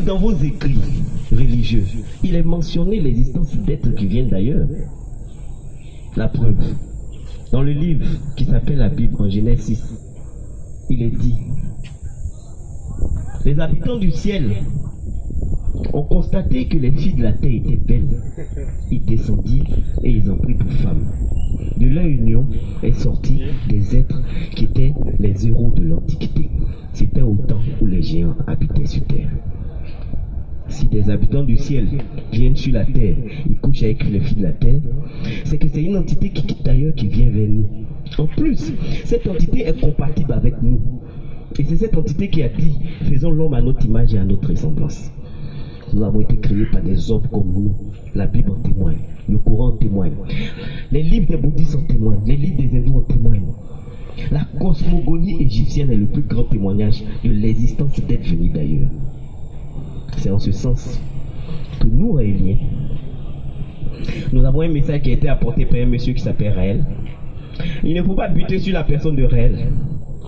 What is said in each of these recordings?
dans vos écrits religieux, il est mentionné l'existence d'êtres qui viennent d'ailleurs. La preuve, dans le livre qui s'appelle la Bible en Genèse 6, il est dit: les habitants du ciel ont constaté que les filles de la terre étaient belles. Ils descendirent et ils ont pris pour femmes. De leur union est sorti des êtres qui étaient les héros de l'Antiquité. C'était au temps où les géants habitaient sur terre. Si des habitants du ciel viennent sur la terre, ils couchent avec les filles de la terre, c'est que c'est une entité qui quitte ailleurs qui vient vers nous. En plus, cette entité est compatible avec nous. Et c'est cette entité qui a dit: faisons l'homme à notre image et à notre ressemblance. Nous avons été créés par des hommes comme nous. La Bible en témoigne, le Coran en témoigne, les livres des bouddhistes en témoignent, les livres des hindous en témoignent. La cosmogonie égyptienne est le plus grand témoignage de l'existence d'êtres venus d'ailleurs. C'est en ce sens que nous, Raéliens, nous avons un message qui a été apporté par un monsieur qui s'appelle Raël. Il ne faut pas buter sur la personne de Raël,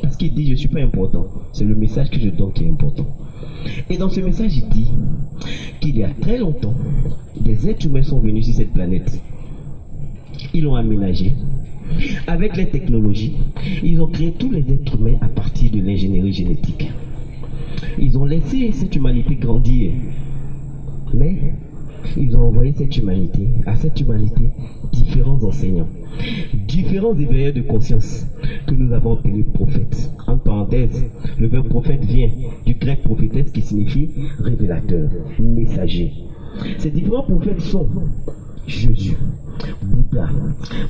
parce qu'il dit: je ne suis pas important. C'est le message que je donne qui est important. Et dans ce message, il dit qu'il y a très longtemps, des êtres humains sont venus sur cette planète. Ils l'ont aménagé. Avec les technologies, ils ont créé tous les êtres humains à partir de l'ingénierie génétique. Ils ont laissé cette humanité grandir. Mais ils ont envoyé à cette humanité différents enseignants, différents éveilleurs de conscience que nous avons appelés prophètes. En parenthèse, le verbe prophète vient du grec prophétesse qui signifie révélateur, messager. Ces différents prophètes sont Jésus, Bouddha,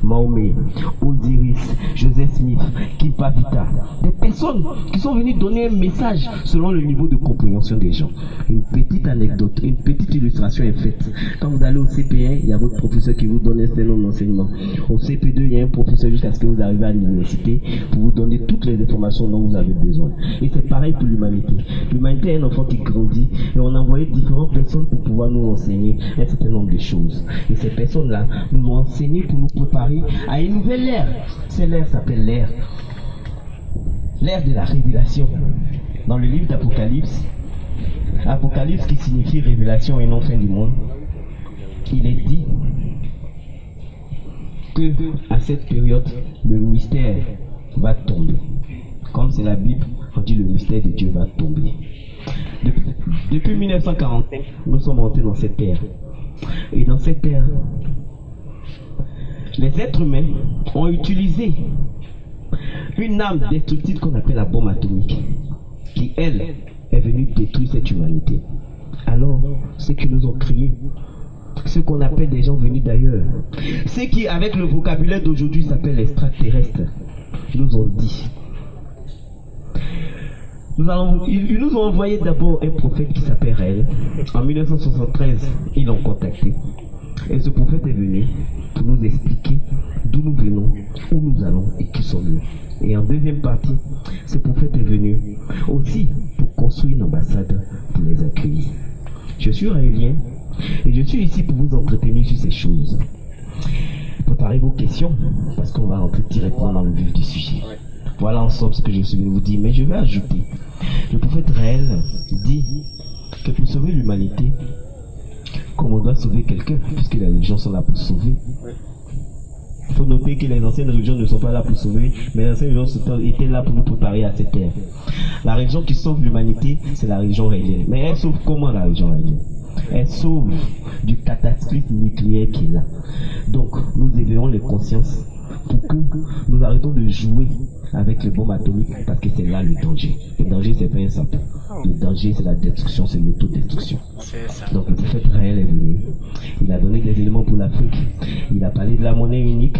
Mahomet, Osiris, Joseph Smith, Kipavita, des personnes qui sont venues donner un message selon le niveau de compréhension des gens. Une petite anecdote, une petite illustration est faite. Quand vous allez au CP1, il y a votre professeur qui vous donne un certain nombre d'enseignements. Au CP2, il y a un professeur jusqu'à ce que vous arrivez à l'université pour vous donner toutes les informations dont vous avez besoin. Et c'est pareil pour l'humanité. L'humanité est un enfant qui grandit et on a envoyé différentes personnes pour pouvoir nous enseigner un certain nombre de choses. Et ces personnes-là nous ont enseigné pour nous préparer à une nouvelle ère. Cette ère s'appelle l'ère de la révélation. Dans le livre d'Apocalypse, Apocalypse qui signifie révélation et non fin du monde, il est dit que à cette période, le mystère va tomber. Comme c'est la Bible, on dit le mystère de Dieu va tomber. Depuis 1945, nous sommes entrés dans cette ère. Et dans cette ère, les êtres humains ont utilisé une arme destructive qu'on appelle la bombe atomique, qui, elle, est venue détruire cette humanité. Alors, ceux qui nous ont créés, ceux qu'on appelle des gens venus d'ailleurs, ceux qui, avec le vocabulaire d'aujourd'hui, s'appellent extraterrestres, nous ont dit. Ils nous ont envoyé d'abord un prophète qui s'appelle Raël. En 1973, ils l'ont contacté. Et ce prophète est venu pour nous expliquer d'où nous venons, où nous allons et qui sommes-nous. Et en deuxième partie, ce prophète est venu aussi pour construire une ambassade pour les accueillir. Je suis raélien et je suis ici pour vous entretenir sur ces choses. Préparez vos questions parce qu'on va rentrer directement dans le vif du sujet. Voilà en somme ce que je suis venu vous dire, mais je vais ajouter. Le prophète Raël dit que pour sauver l'humanité, comme on doit sauver quelqu'un, puisque les religions sont là pour sauver. Il faut noter que les anciennes religions ne sont pas là pour sauver, mais les anciennes religions étaient là pour nous préparer à cette ère. La religion qui sauve l'humanité, c'est la religion raélienne. Mais elle sauve comment la religion raélienne? Elle sauve du cataclysme nucléaire qui est là. Donc, nous éveillons les consciences pour que nous arrêtons de jouer avec les bombes atomiques, parce que c'est là le danger. Le danger, c'est pas un sapin. Le danger, c'est la destruction, c'est l'autodestruction. Donc le prophète Raël est venu. Il a donné des éléments pour l'Afrique. Il a parlé de la monnaie unique.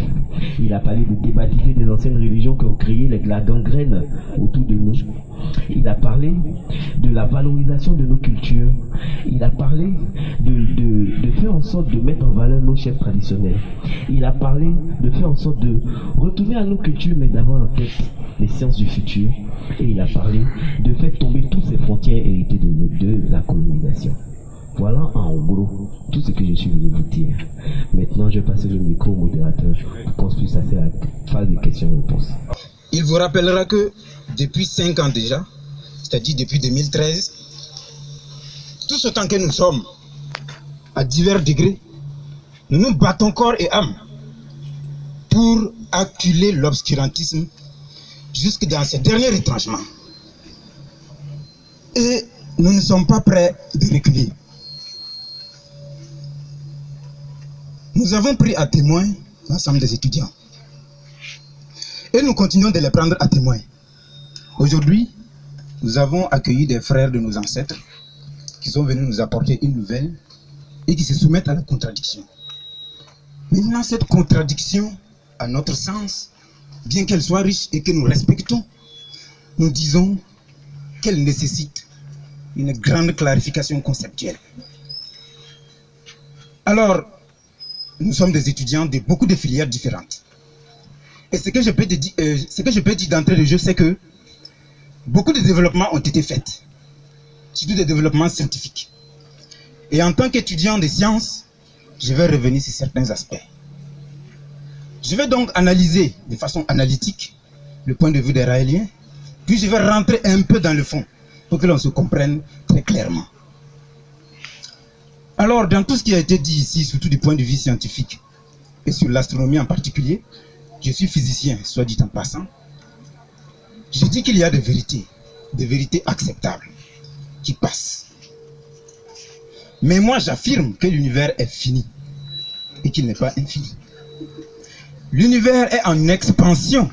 Il a parlé de débaptiser des anciennes religions qui ont créé la gangrène autour de nous. Il a parlé de la valorisation de nos cultures. Il a parlé de faire en sorte de mettre en valeur nos chefs traditionnels. Il a parlé de faire en sorte de retourner à nos cultures, mais d'avoir en tête les sciences du futur. Et il a parlé de faire tomber toutes ces frontières héritées de la colonisation. Voilà en gros tout ce que je suis venu vous dire. Maintenant, je vais passer le micro au modérateur pour qu'on puisse passer à la phase de questions-réponses. Il vous rappellera que depuis 5 ans déjà, c'est-à-dire depuis 2013, Tout autant que nous sommes, à divers degrés, nous nous battons corps et âme pour acculer l'obscurantisme jusque dans ses derniers retranchements. Et nous ne sommes pas prêts de reculer. Nous avons pris à témoin l'ensemble des étudiants. Et nous continuons de les prendre à témoin. Aujourd'hui, nous avons accueilli des frères de nos ancêtres qui sont venus nous apporter une nouvelle et qui se soumettent à la contradiction. Maintenant, cette contradiction, à notre sens, bien qu'elle soit riche et que nous respectons, nous disons qu'elle nécessite une grande clarification conceptuelle. Alors, nous sommes des étudiants de beaucoup de filières différentes. Et ce que je peux dire d'entrée de jeu, c'est que beaucoup de développements ont été faits, surtout des développements scientifiques. Et en tant qu'étudiant des sciences, je vais revenir sur certains aspects. Je vais donc analyser de façon analytique le point de vue des Raéliens, puis je vais rentrer un peu dans le fond pour que l'on se comprenne très clairement. Alors, dans tout ce qui a été dit ici, surtout du point de vue scientifique, et sur l'astronomie en particulier, je suis physicien, soit dit en passant, je dis qu'il y a des vérités acceptables, qui passent. Mais moi, j'affirme que l'univers est fini, et qu'il n'est pas infini. L'univers est en expansion,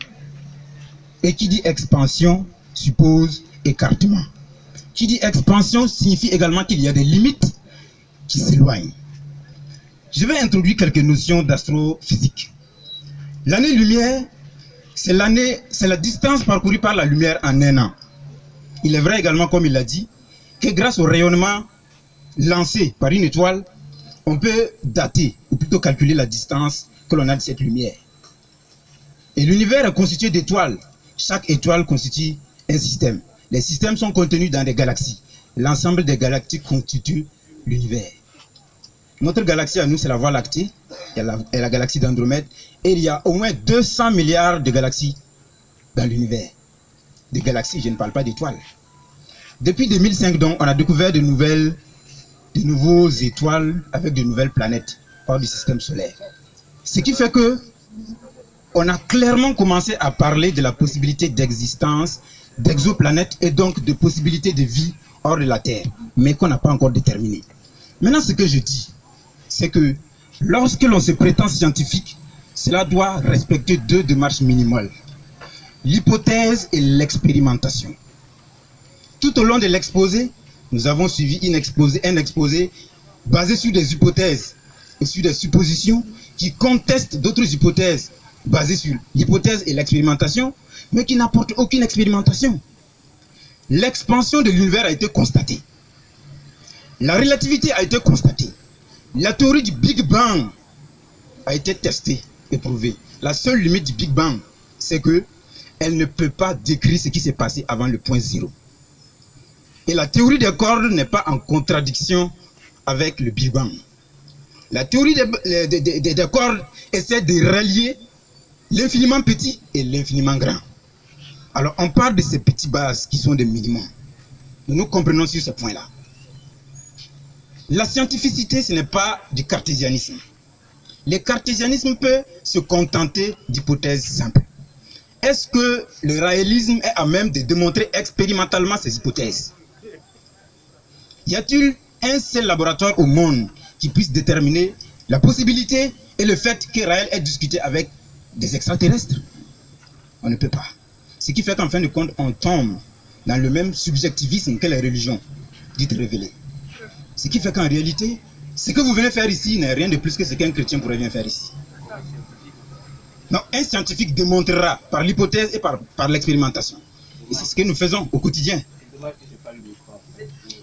et qui dit expansion suppose écartement. Qui dit expansion signifie également qu'il y a des limites qui s'éloignent. Je vais introduire quelques notions d'astrophysique. L'année-lumière, c'est la distance parcourue par la lumière en un an. Il est vrai également, comme il l'a dit, que grâce au rayonnement lancé par une étoile, on peut dater, ou plutôt calculer la distance que l'on a de cette lumière. Et l'univers est constitué d'étoiles. Chaque étoile constitue un système. Les systèmes sont contenus dans des galaxies. L'ensemble des galaxies constitue l'univers. Notre galaxie à nous, c'est la Voie lactée, et la galaxie d'Andromède, et il y a au moins 200 milliards de galaxies dans l'univers. Des galaxies, je ne parle pas d'étoiles. Depuis 2005, donc, on a découvert de nouveaux étoiles avec de nouvelles planètes hors du système solaire. Ce qui fait que on a clairement commencé à parler de la possibilité d'existence d'exoplanètes et donc de possibilité de vie hors de la Terre, mais qu'on n'a pas encore déterminé. Maintenant, ce que je dis, c'est que lorsque l'on se prétend scientifique, cela doit respecter deux démarches minimales: l'hypothèse et l'expérimentation. Tout au long de l'exposé, nous avons suivi un exposé basé sur des hypothèses et sur des suppositions qui contestent d'autres hypothèses basées sur l'hypothèse et l'expérimentation, mais qui n'apportent aucune expérimentation. L'expansion de l'univers a été constatée. La relativité a été constatée. La théorie du Big Bang a été testée et prouvée. La seule limite du Big Bang, c'est que elle ne peut pas décrire ce qui s'est passé avant le point zéro. Et la théorie des cordes n'est pas en contradiction avec le Big Bang. La théorie des cordes essaie de relier l'infiniment petit et l'infiniment grand. Alors on parle de ces petites bases qui sont des minimums. Nous comprenons sur ce point-là. La scientificité, ce n'est pas du cartésianisme. Le cartésianisme peut se contenter d'hypothèses simples. Est-ce que le raélisme est à même de démontrer expérimentalement ces hypothèses? Y a-t-il un seul laboratoire au monde qui puisse déterminer la possibilité et le fait que Raël ait discuté avec des extraterrestres? On ne peut pas. Ce qui fait qu'en fin de compte, on tombe dans le même subjectivisme que les religions dites révélées. Ce qui fait qu'en réalité, ce que vous venez faire ici n'est rien de plus que ce qu'un chrétien pourrait bien faire ici. Donc, un scientifique démontrera par l'hypothèse et par l'expérimentation. Et c'est ce que nous faisons au quotidien.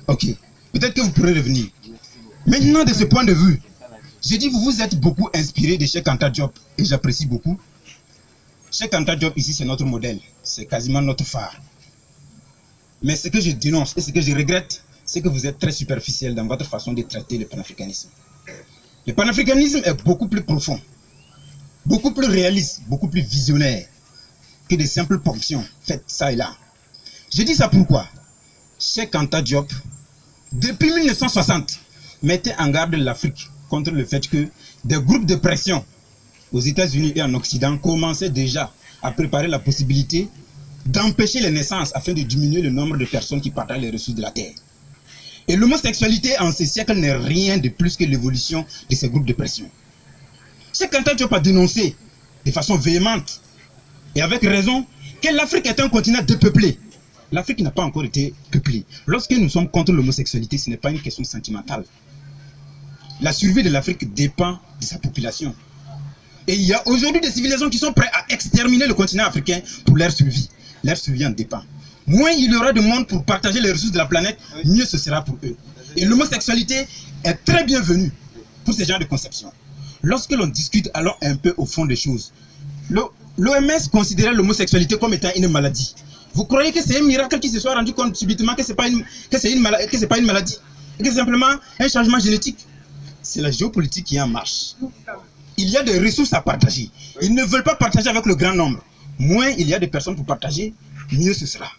Ok. Peut-être que vous pourrez revenir. Maintenant, de ce point de vue, je dis vous vous êtes beaucoup inspiré de Cheikh Anta Diop et j'apprécie beaucoup. Cheikh Anta Diop ici, c'est notre modèle. C'est quasiment notre phare. Mais ce que je dénonce et ce que je regrette, c'est que vous êtes très superficiel dans votre façon de traiter le panafricanisme. Le panafricanisme est beaucoup plus profond, beaucoup plus réaliste, beaucoup plus visionnaire que des simples ponctions faites ça et là. Je dis ça pourquoi? Cheikh Anta Diop depuis 1960, mettait en garde l'Afrique contre le fait que des groupes de pression aux États-Unis et en Occident commençaient déjà à préparer la possibilité d'empêcher les naissances afin de diminuer le nombre de personnes qui partagent les ressources de la terre. Et l'homosexualité en ces siècles n'est rien de plus que l'évolution de ces groupes de pression. C'est quand tu as dénoncé de façon véhémente et avec raison que l'Afrique est un continent dépeuplé. L'Afrique n'a pas encore été peuplée. Lorsque nous sommes contre l'homosexualité, ce n'est pas une question sentimentale. La survie de l'Afrique dépend de sa population. Et il y a aujourd'hui des civilisations qui sont prêtes à exterminer le continent africain pour leur survie. Leur survie en dépend. Moins il y aura de monde pour partager les ressources de la planète, mieux ce sera pour eux. Et l'homosexualité est très bienvenue pour ce genre de conception. Lorsque l'on discute, allons un peu au fond des choses. L'OMS considérait l'homosexualité comme étant une maladie. Vous croyez que c'est un miracle qui se soit rendu compte subitement que ce n'est pas une maladie, et que c'est simplement un changement génétique? C'est la géopolitique qui est en marche. Il y a des ressources à partager. Ils ne veulent pas partager avec le grand nombre. Moins il y a de personnes pour partager, mieux ce sera.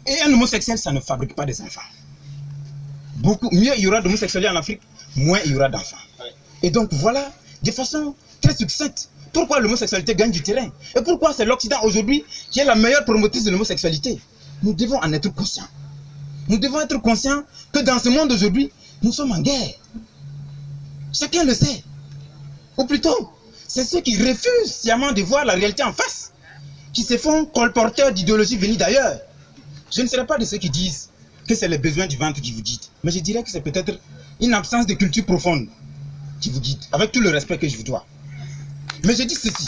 Et un homosexuel, ça ne fabrique pas des enfants. Mieux il y aura d'homosexuels en Afrique, moins il y aura d'enfants. Et donc voilà, de façon très succincte, pourquoi l'homosexualité gagne du terrain. Et pourquoi c'est l'Occident aujourd'hui qui est la meilleure promotrice de l'homosexualité. Nous devons en être conscients. Nous devons être conscients que dans ce monde aujourd'hui, nous sommes en guerre. Chacun le sait. Ou plutôt, c'est ceux qui refusent sciemment de voir la réalité en face, qui se font colporteurs d'idéologies venues d'ailleurs. Je ne serai pas de ceux qui disent que c'est les besoins du ventre qui vous guident, mais je dirais que c'est peut-être une absence de culture profonde qui vous guide, avec tout le respect que je vous dois. Mais je dis ceci.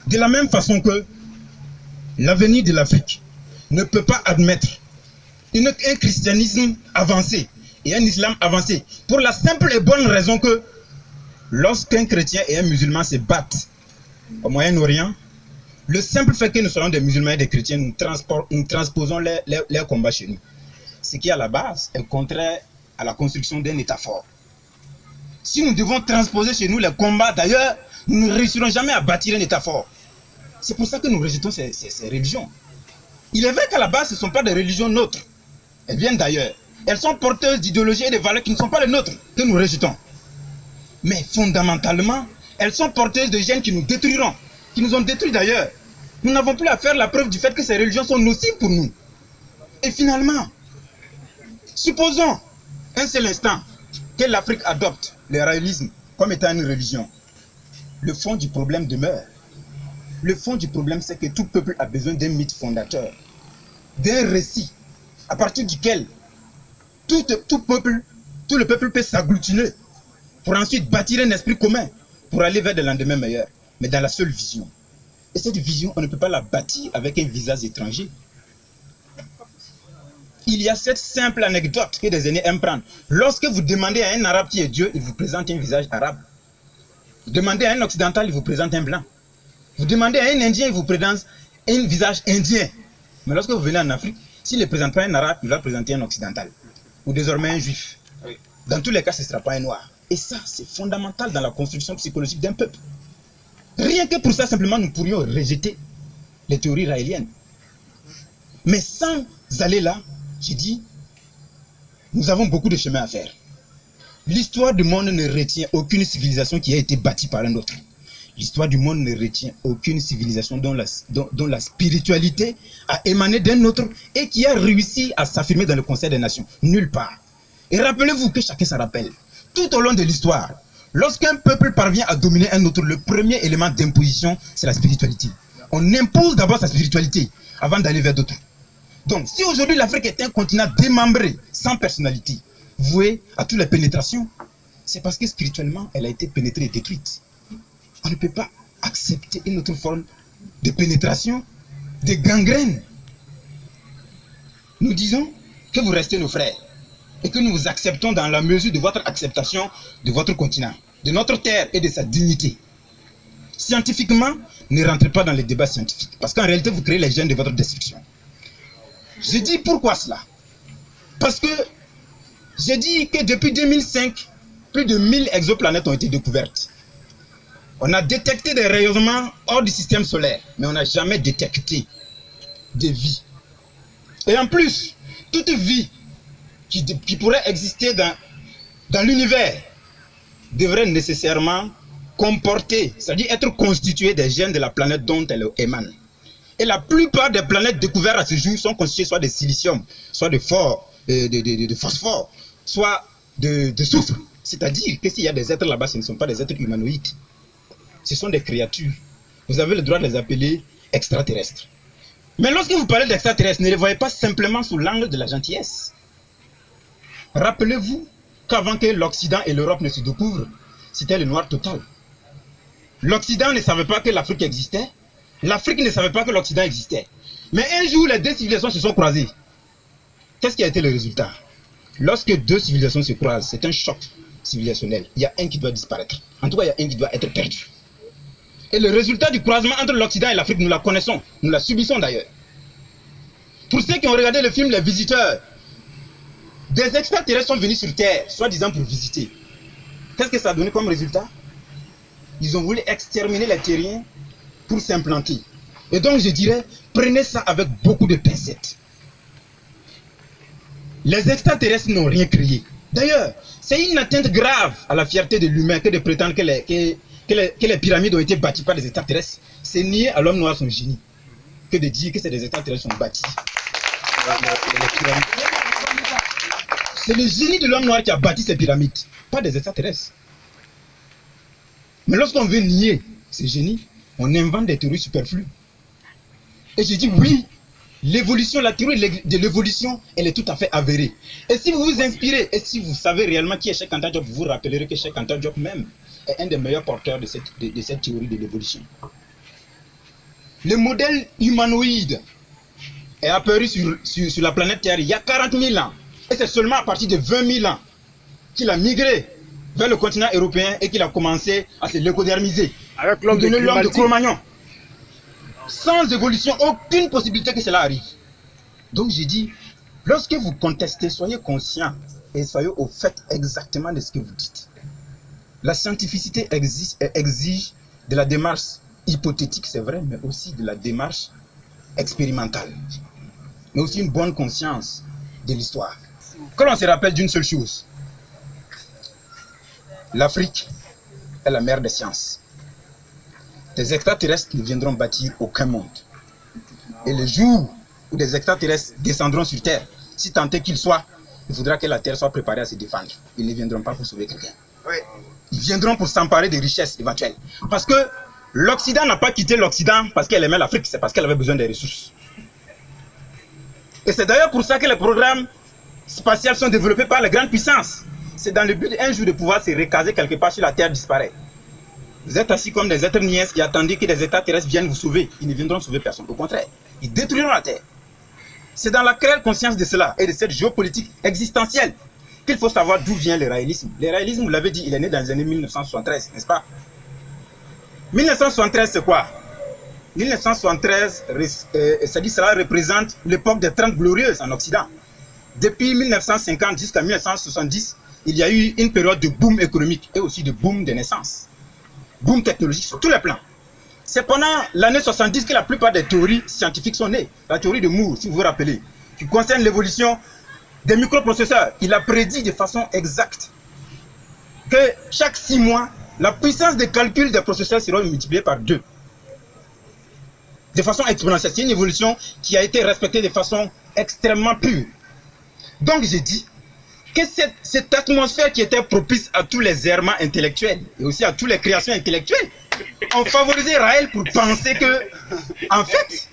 De la même façon que l'avenir de l'Afrique ne peut pas admettre un christianisme avancé et un islam avancé, pour la simple et bonne raison que lorsqu'un chrétien et un musulman se battent au Moyen-Orient, le simple fait que nous soyons des musulmans et des chrétiens, nous transposons leurs combats chez nous. Ce qui à la base est contraire à la construction d'un État fort. Si nous devons transposer chez nous les combats d'ailleurs, nous ne réussirons jamais à bâtir un État fort. C'est pour ça que nous rejetons ces religions. Il est vrai qu'à la base, ce ne sont pas des religions nôtres. Elles viennent d'ailleurs. Elles sont porteuses d'idéologies et de valeurs qui ne sont pas les nôtres, que nous rejetons. Mais fondamentalement, elles sont porteuses de gènes qui nous détruiront, qui nous ont détruits d'ailleurs. Nous n'avons plus à faire la preuve du fait que ces religions sont nocives pour nous. Et finalement, supposons un seul instant que l'Afrique adopte le réalisme comme étant une religion. Le fond du problème demeure. Le fond du problème, c'est que tout peuple a besoin d'un mythe fondateur, d'un récit à partir duquel tout le peuple peut s'agglutiner pour ensuite bâtir un esprit commun pour aller vers des lendemains meilleurs, mais dans la seule vision. Et cette vision, on ne peut pas la bâtir avec un visage étranger. Il y a cette simple anecdote que des aînés aiment prendre. Lorsque vous demandez à un arabe qui est Dieu, il vous présente un visage arabe. Vous demandez à un occidental, il vous présente un blanc. Vous demandez à un indien, il vous présente un visage indien. Mais lorsque vous venez en Afrique, s'il ne présente pas un arabe, il va présenter un occidental. Ou désormais un juif. Dans tous les cas, ce ne sera pas un noir. Et ça, c'est fondamental dans la construction psychologique d'un peuple. Rien que pour ça, simplement, nous pourrions rejeter les théories raéliennes. Mais sans aller là, j'ai dit, nous avons beaucoup de chemin à faire. L'histoire du monde ne retient aucune civilisation qui a été bâtie par un autre. L'histoire du monde ne retient aucune civilisation dont la spiritualité a émané d'un autre et qui a réussi à s'affirmer dans le Conseil des Nations. Nulle part. Et rappelez-vous que chacun s'en rappelle. Tout au long de l'histoire, lorsqu'un peuple parvient à dominer un autre, le premier élément d'imposition, c'est la spiritualité. On impose d'abord sa spiritualité avant d'aller vers d'autres. Donc, si aujourd'hui l'Afrique est un continent démembré, sans personnalité, voué à toutes les pénétrations, c'est parce que spirituellement, elle a été pénétrée et détruite. On ne peut pas accepter une autre forme de pénétration, de gangrène. Nous disons que vous restez nos frères et que nous vous acceptons dans la mesure de votre acceptation de votre continent, de notre terre et de sa dignité. Scientifiquement, ne rentrez pas dans les débats scientifiques parce qu'en réalité, vous créez les gènes de votre destruction. Je dis pourquoi cela? Parce que j'ai dit que depuis 2005, plus de 1000 exoplanètes ont été découvertes. On a détecté des rayonnements hors du système solaire, mais on n'a jamais détecté des vies. Et en plus, toute vie qui pourrait exister dans l'univers devrait nécessairement comporter, c'est-à-dire être constituée des gènes de la planète dont elle émane. Et la plupart des planètes découvertes à ce jour sont constituées soit de silicium, soit de phosphore, soit de soufre. C'est-à-dire que s'il y a des êtres là-bas, ce ne sont pas des êtres humanoïdes. Ce sont des créatures. Vous avez le droit de les appeler extraterrestres. Mais lorsque vous parlez d'extraterrestres, ne les voyez pas simplement sous l'angle de la gentillesse. Rappelez-vous qu'avant que l'Occident et l'Europe ne se découvrent, c'était le noir total. L'Occident ne savait pas que l'Afrique existait. L'Afrique ne savait pas que l'Occident existait. Mais un jour, les deux civilisations se sont croisées. Qu'est-ce qui a été le résultat? Lorsque deux civilisations se croisent, c'est un choc civilisationnel. Il y a un qui doit disparaître. En tout cas, il y a un qui doit être perdu. Et le résultat du croisement entre l'Occident et l'Afrique, nous la connaissons. Nous la subissons d'ailleurs. Pour ceux qui ont regardé le film Les Visiteurs, des extraterrestres sont venus sur Terre, soi-disant pour visiter. Qu'est-ce que ça a donné comme résultat? Ils ont voulu exterminer les terriens pour s'implanter. Et donc je dirais, prenez ça avec beaucoup de pincettes. Les extraterrestres n'ont rien créé. D'ailleurs, c'est une atteinte grave à la fierté de l'humain que de prétendre que les pyramides ont été bâties par des extraterrestres. C'est nier à l'homme noir son génie que de dire que c'est des extraterrestres qui ont bâti les pyramides. C'est le génie de l'homme noir qui a bâti ces pyramides, pas des extraterrestres. Mais lorsqu'on veut nier ce génie, on invente des théories superflues. Et je dis oui, l'évolution, la théorie de l'évolution, elle est tout à fait avérée. Et si vous vous inspirez, et si vous savez réellement qui est Cheikh Anta Diop, vous vous rappellerez que Cheikh Anta Diop même est un des meilleurs porteurs de cette théorie de l'évolution. Le modèle humanoïde est apparu sur la planète Terre il y a 40 000 ans. Et c'est seulement à partir de 20 000 ans qu'il a migré vers le continent européen et qu'il a commencé à se lécodermiser. Avec l'homme de Cro-Magnon. Sans évolution, aucune possibilité que cela arrive. Donc j'ai dit, lorsque vous contestez, soyez conscient et soyez au fait exactement de ce que vous dites. La scientificité exige de la démarche hypothétique, c'est vrai, mais aussi de la démarche expérimentale. Mais aussi une bonne conscience de l'histoire. Que l'on se rappelle d'une seule chose. L'Afrique est la mère des sciences. Des extraterrestres ne viendront bâtir aucun monde. Et le jour où des extraterrestres descendront sur Terre, si tant est qu'ils soient, il faudra que la Terre soit préparée à se défendre. Ils ne viendront pas pour sauver quelqu'un. Ils viendront pour s'emparer des richesses éventuelles. Parce que l'Occident n'a pas quitté l'Occident parce qu'elle aimait l'Afrique, c'est parce qu'elle avait besoin des ressources. Et c'est d'ailleurs pour ça que les programmes spatiaux sont développés par les grandes puissances. C'est dans le but un jour de pouvoir se recaser quelque part sur la Terre disparaît. Vous êtes assis comme des êtres niais qui attendent que des extraterrestres viennent vous sauver. Ils ne viendront sauver personne. Au contraire, ils détruiront la Terre. C'est dans la claire conscience de cela et de cette géopolitique existentielle qu'il faut savoir d'où vient le réalisme. Le réalisme, vous l'avez dit, il est né dans les années 1973, n'est-ce pas? 1973, c'est quoi? 1973, c'est-à-dire cela représente l'époque des 30 glorieuses en Occident. Depuis 1950 jusqu'à 1970, il y a eu une période de boom économique et aussi de boom de naissance. Boom technologique sur tous les plans. C'est pendant l'année 70 que la plupart des théories scientifiques sont nées. La théorie de Moore, si vous vous rappelez, qui concerne l'évolution des microprocesseurs. Il a prédit de façon exacte que chaque 6 mois, la puissance de calcul des processeurs sera multipliée par 2. De façon exponentielle. C'est une évolution qui a été respectée de façon extrêmement pure. Donc j'ai dit que cette atmosphère qui était propice à tous les errements intellectuels et aussi à toutes les créations intellectuelles ont favorisé Raël pour penser que, en fait,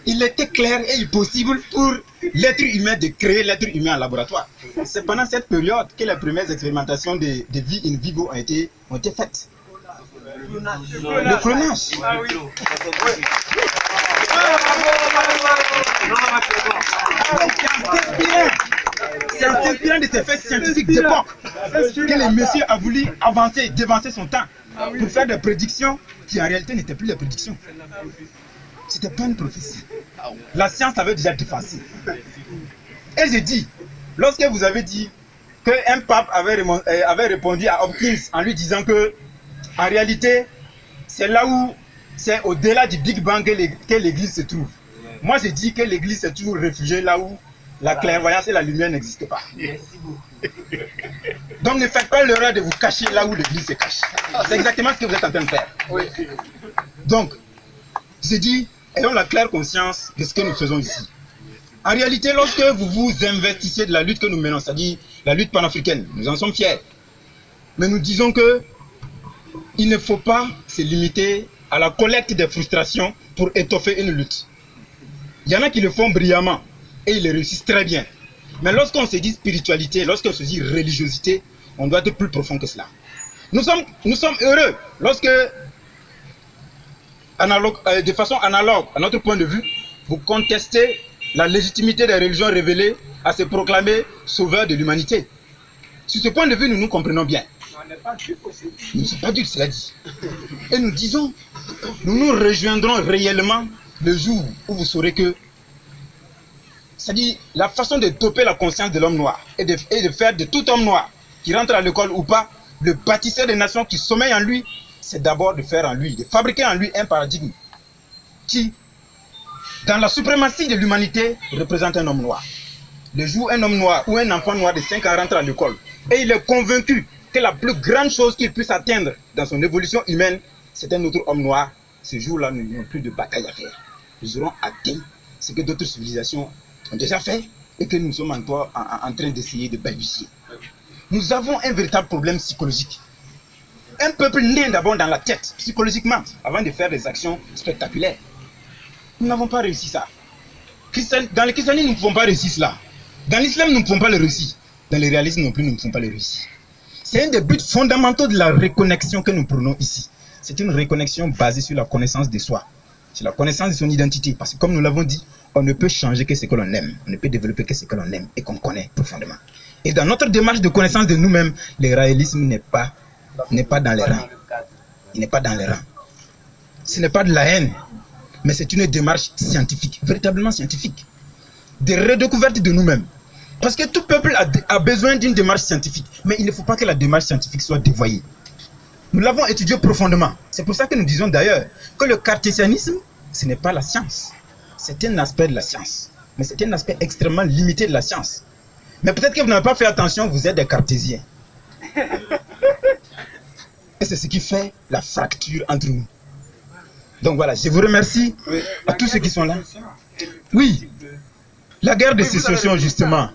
il était clair et possible pour l'être humain de créer l'être humain en laboratoire. C'est pendant cette période que les premières expérimentations de vie in vivo ont été faites. Le clonage. C'est en s'inspirant de ces faits scientifiques d'époque que le monsieur a voulu avancer, dévancer son temps pour faire des prédictions qui en réalité n'étaient plus des prédictions. C'était pas une prophétie. La science avait déjà dépassé. Et j'ai dit, lorsque vous avez dit qu'un pape avait répondu à Hopkins en lui disant que, en réalité, c'est là où, c'est au-delà du Big Bang que l'église se trouve. Moi, j'ai dit que l'église est toujours réfugiée là où la clairvoyance et la lumière n'existent pas. Donc, ne faites pas l'erreur de vous cacher là où l'église se cache. C'est exactement ce que vous êtes en train de faire. Donc, j'ai dit, ayons la claire conscience de ce que nous faisons ici. En réalité, lorsque vous vous investissez de la lutte que nous menons, c'est-à-dire la lutte panafricaine, nous en sommes fiers. Mais nous disons que il ne faut pas se limiter à la collecte des frustrations pour étoffer une lutte. Il y en a qui le font brillamment et ils le réussissent très bien. Mais lorsqu'on se dit spiritualité, lorsqu'on se dit religiosité, on doit être plus profond que cela. Nous sommes heureux lorsque, de façon analogue à notre point de vue, vous contestez la légitimité des religions révélées à se proclamer sauveurs de l'humanité. Sur ce point de vue, nous nous comprenons bien. Nous ne sommes pas durs, cela dit. Et nous disons, nous nous rejoindrons réellement le jour où vous saurez que, c'est-à-dire la façon de toper la conscience de l'homme noir et de faire de tout homme noir, qui rentre à l'école ou pas, le bâtisseur des nations qui sommeille en lui, c'est d'abord de faire en lui, de fabriquer en lui un paradigme qui, dans la suprématie de l'humanité, représente un homme noir. Le jour où un homme noir ou un enfant noir de 5 ans rentre à l'école et il est convaincu que la plus grande chose qu'il puisse atteindre dans son évolution humaine, c'est un autre homme noir, ce jour-là, nous n'avons plus de bataille à faire. Nous aurons atteint ce que d'autres civilisations ont déjà fait et que nous sommes en train d'essayer de balbutier. Nous avons un véritable problème psychologique. Un peuple né d'abord dans la tête, psychologiquement, avant de faire des actions spectaculaires. Nous n'avons pas réussi ça. Dans le christianisme, nous ne pouvons pas réussir cela. Dans l'islam, nous ne pouvons pas le réussir. Dans le réalisme non plus, nous ne pouvons pas le réussir. C'est un des buts fondamentaux de la reconnexion que nous prenons ici. C'est une reconnexion basée sur la connaissance de soi, sur la connaissance de son identité. Parce que comme nous l'avons dit, on ne peut changer que ce que l'on aime. On ne peut développer que ce que l'on aime et qu'on connaît profondément. Et dans notre démarche de connaissance de nous-mêmes, le réalisme n'est pas dans les rangs. Il n'est pas dans les rangs. Ce n'est pas de la haine, mais c'est une démarche scientifique, véritablement scientifique. De redécouverte de nous-mêmes. Parce que tout peuple a besoin d'une démarche scientifique. Mais il ne faut pas que la démarche scientifique soit dévoyée. Nous l'avons étudié profondément. C'est pour ça que nous disons d'ailleurs que le cartésianisme, ce n'est pas la science. C'est un aspect de la science. Mais c'est un aspect extrêmement limité de la science. Mais peut-être que vous n'avez pas fait attention, vous êtes des cartésiens. Et c'est ce qui fait la fracture entre nous. Donc voilà, je vous remercie à tous ceux qui sont là. Oui, la guerre de sécession, justement.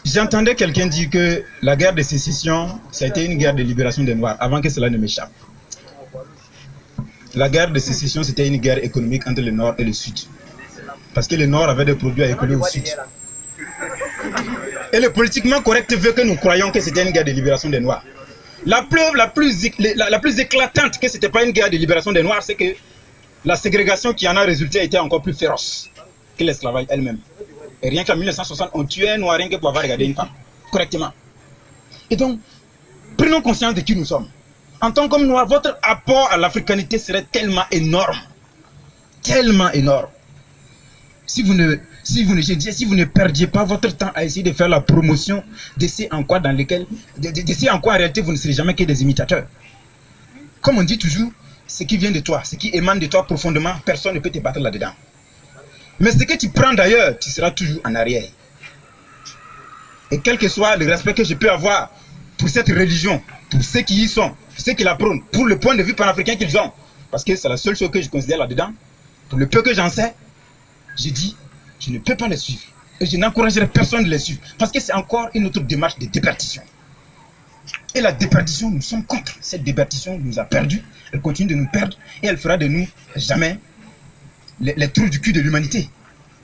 J'entendais quelqu'un dire que la guerre de sécession, ça a été une guerre de libération des Noirs, avant que cela ne m'échappe. La guerre de sécession, c'était une guerre économique entre le Nord et le Sud. Parce que le Nord avait des produits à écouler au Sud. Et le politiquement correct veut que nous croyions que c'était une guerre de libération des Noirs. La preuve la plus éclatante que ce n'était pas une guerre de libération des Noirs, c'est que la ségrégation qui en a résulté était encore plus féroce que l'esclavage elle-même. Et rien qu'en 1960, on tuait un noir rien que pour avoir regardé une femme, correctement. Et donc, prenons conscience de qui nous sommes. En tant qu'homme noir, votre apport à l'africanité serait tellement énorme. Tellement énorme. Si vous ne perdiez pas votre temps à essayer de faire la promotion de ces en quoi en réalité vous ne serez jamais que des imitateurs. Comme on dit toujours, ce qui vient de toi, ce qui émane de toi profondément, personne ne peut te battre là-dedans. Mais ce que tu prends d'ailleurs, tu seras toujours en arrière. Et quel que soit le respect que je peux avoir pour cette religion, pour ceux qui y sont, pour ceux qui la prônent, pour le point de vue panafricain qu'ils ont, parce que c'est la seule chose que je considère là-dedans, pour le peu que j'en sais, je dis, je ne peux pas les suivre. Et je n'encouragerai personne de les suivre. Parce que c'est encore une autre démarche de déperdition. Et la déperdition, nous sommes contre. Cette déperdition nous a perdus. Elle continue de nous perdre. Et elle fera de nous jamais les trous du cul de l'humanité.